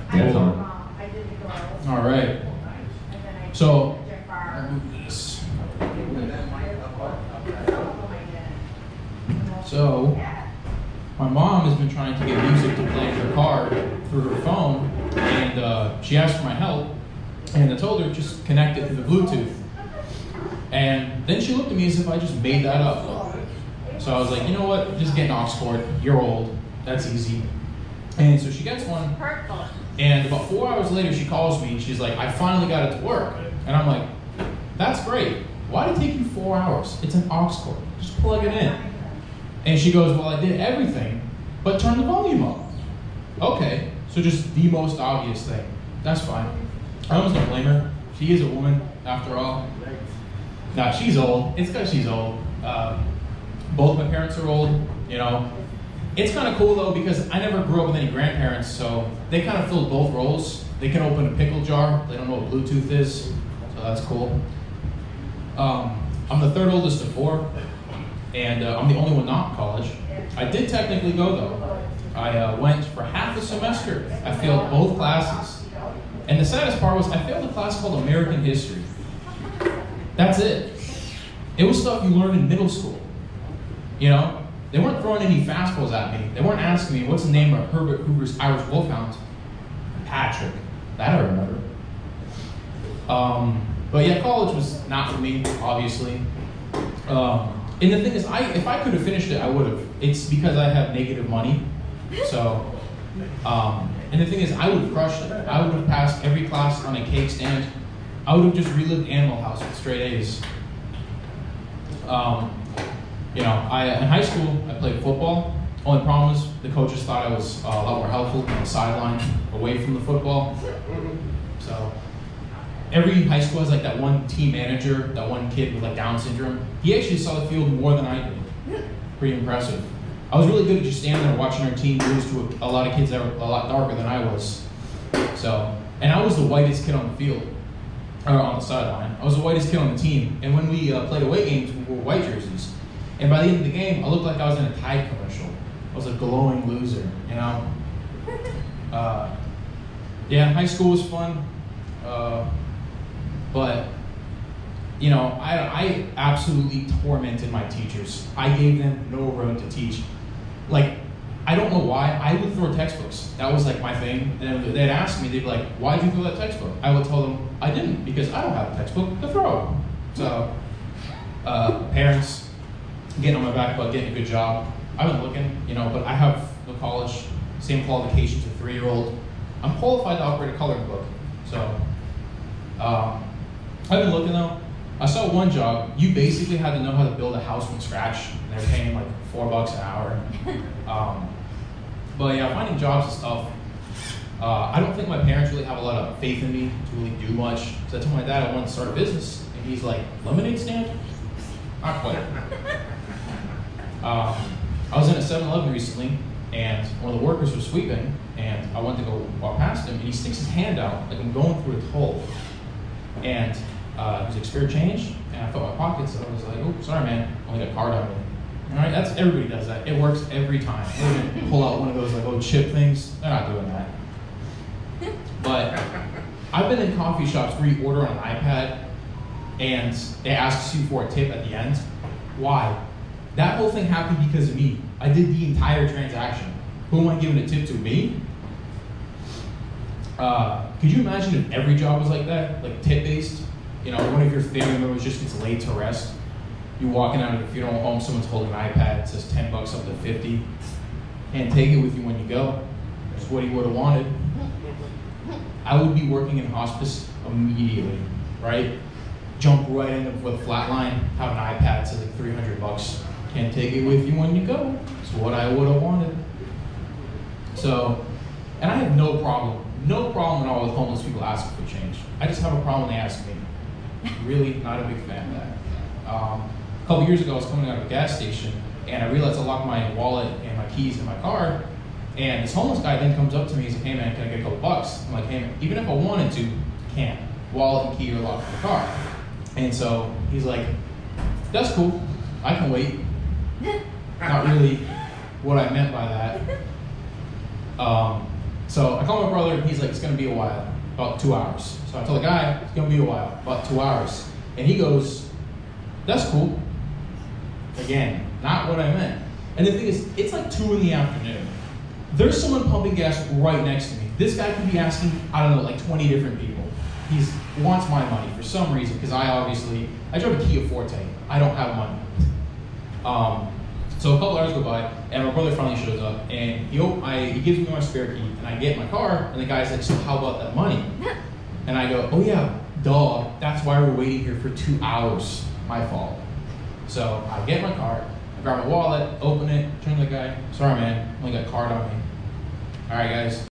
Hold on. All right. So, I'll move this. So, my mom has been trying to get music to play in her car through her phone, and she asked for my help, and I told her just connect it to the Bluetooth. And then she looked at me as if I just made that up. So I was like, you know what, just get an aux cord, you're old, that's easy. And so she gets one, and about 4 hours later she calls me, and she's like, I finally got it to work. And I'm like, that's great. Why did it take you 4 hours? It's an aux cord, just plug it in. And she goes, well, I did everything, but turn the volume up. Okay, so just the most obvious thing. That's fine. I almost don't blame her. She is a woman, after all. No, she's old. It's because she's old. Both my parents are old, you know. It's kind of cool, though, because I never grew up with any grandparents, so they kind of filled both roles. They can open a pickle jar. They don't know what Bluetooth is, so that's cool. I'm the third oldest of four, and I'm the only one not in college. I did technically go, though. I went for half a semester. I failed both classes. And the saddest part was I failed a class called American History. That's it. It was stuff you learned in middle school. You know? They weren't throwing any fastballs at me. They weren't asking me, what's the name of Herbert Hoover's Irish Wolfhound? Patrick. That I remember. But yeah, college was not for me, obviously. And the thing is, if I could have finished it, I would have. It's because I have negative money. So, and the thing is, I would have crushed it. I would have passed every class on a cake stand. I would have just relived Animal House with straight A's. You know, in high school, I played football. Only problem was the coaches thought I was a lot more helpful on the sideline, away from the football. So, every high school has like that one team manager, that one kid with like Down syndrome. He actually saw the field more than I did. Pretty impressive. I was really good at just standing there watching our team lose to a lot of kids that were a lot darker than I was. So, and I was the whitest kid on the field, or on the sideline. I was the whitest kid on the team. And when we played away games, we wore white jerseys. And by the end of the game, I looked like I was in a Tide commercial. I was a glowing loser, you know? Yeah, high school was fun. But, you know, I absolutely tormented my teachers. I gave them no room to teach. Like, I don't know why. I would throw textbooks. That was like my thing. And they'd ask me, they'd be like, why'd you throw that textbook? I would tell them, I didn't, because I don't have a textbook to throw. So, parents getting on my back about getting a good job. I've been looking, you know, but I have the college, same qualifications as a 3-year-old. I'm qualified to operate a coloring book. So, I've been looking though. I saw one job. You basically had to know how to build a house from scratch. And they're paying like $4 an hour. But yeah, finding jobs is tough. I don't think my parents really have a lot of faith in me to really do much. So I told my dad I wanted to start a business. And he's like, lemonade stand? Not quite. I was in a 7-Eleven recently, and one of the workers was sweeping, and I went to go walk past him, and he sticks his hand out like I'm going through a toll. And he was like, spare change? And I felt my pockets, so I was like, oh, sorry man, only got card on me. All right, everybody does that. It works every time. They're gonna pull out one of those like old chip things. They're not doing that. But I've been in coffee shops where you order on an iPad, and it asks you for a tip at the end. Why? That whole thing happened because of me. I did the entire transaction. Who am I giving a tip to? Me? Could you imagine if every job was like that? Like tip-based? You know, one of your family members just gets laid to rest. You're walking out of the funeral home, someone's holding an iPad, it says $10 up to 50. And take it with you when you go. That's what he would have wanted. I would be working in hospice immediately, right? Jump right in with a flat line, have an iPad, says like $300. Can't take it with you when you go. It's what I would have wanted. So, and I have no problem at all with homeless people asking for change. I just have a problem when they ask me. Really not a big fan of that. A couple years ago, I was coming out of a gas station, and I realized I locked my wallet and my keys in my car, and this homeless guy then comes up to me and says, hey man, can I get a couple bucks? I'm like, hey man, even if I wanted to, I can't. Wallet and key are locked in the car. And so he's like, that's cool, I can wait. Not really what I meant by that. So I call my brother, and he's like, it's gonna be a while, about 2 hours. So I tell the guy, it's gonna be a while, about 2 hours. And he goes, that's cool. Again, not what I meant. And the thing is, it's like 2 in the afternoon. There's someone pumping gas right next to me. This guy could be asking, I don't know, like 20 different people. He wants my money for some reason, because I drive a Kia Forte. I don't have money. So a couple hours go by, and my brother finally shows up, and he gives me my spare key, and I get in my car, and the guy's like, so how about that money? And I go, oh yeah, duh, that's why we're waiting here for 2 hours. My fault. So I get in my car, I grab my wallet, open it, turn to the guy, sorry man, only got a card on me. All right guys.